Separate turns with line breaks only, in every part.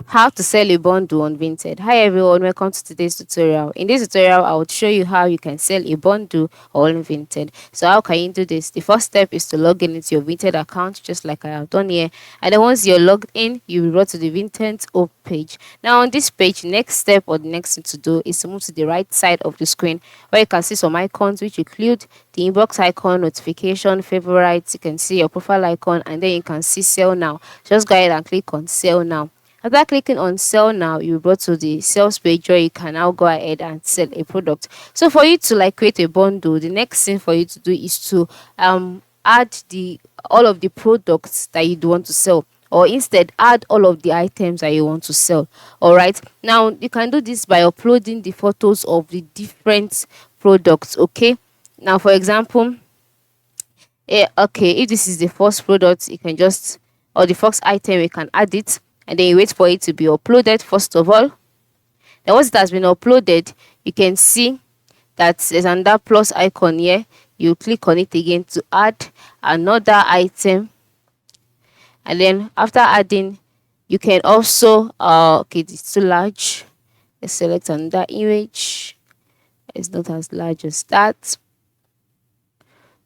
How to sell a bundle on Vinted. Hi everyone, welcome to today's tutorial. In this tutorial, I will show you how you can sell a bundle on Vinted. So how can you do this? The first step is to log in into your Vinted account, just like I have done here. And then once you're logged in, you will go to the Vinted home page. Now on this page, next step or the next thing to do is to move to the right side of the screen where you can see some icons which include the inbox icon, notification, favorites. You can see your profile icon and then you can see sell now. Just go ahead and click on sell now. After clicking on sell now, you will go to the sales page where you can now go ahead and sell a product. So for you to like create a bundle, the next thing for you to do is to add the all of the products that you want to sell, or instead add all of the items that you want to sell. All right, now you can do this by uploading the photos of the different products. Okay, now for example, okay, if this is the first product, you can just, or the first item, you can add it and then you wait for it to be uploaded first of all. Then once it has been uploaded, you can see that there's another plus icon here. You click on it again to add another item, and then after adding, you can also okay, it's too large. Let's select another image. It's not as large as that.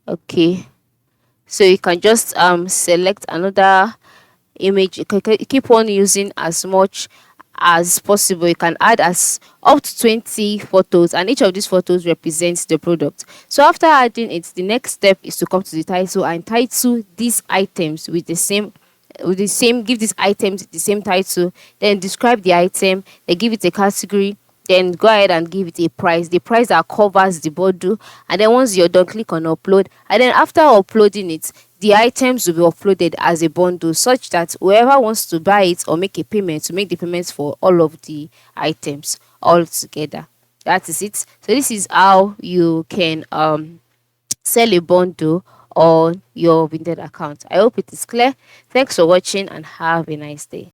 Okay, so you can just select another image. You can keep on using as much as possible. You can add as up to 20 photos, and each of these photos represents the product. So after adding it, the next step is to come to the title and title these items with the same give these items the same title, then describe the item, then give it a category, then go ahead and give it a price, the price that covers the bundle. And then once you're done, click on upload, and then after uploading it, the items will be uploaded as a bundle, such that whoever wants to buy it or make a payment to make the payments for all of the items all together. That is it. So this is how you can sell a bundle on your Vinted account. I hope it is clear. Thanks for watching and have a nice day.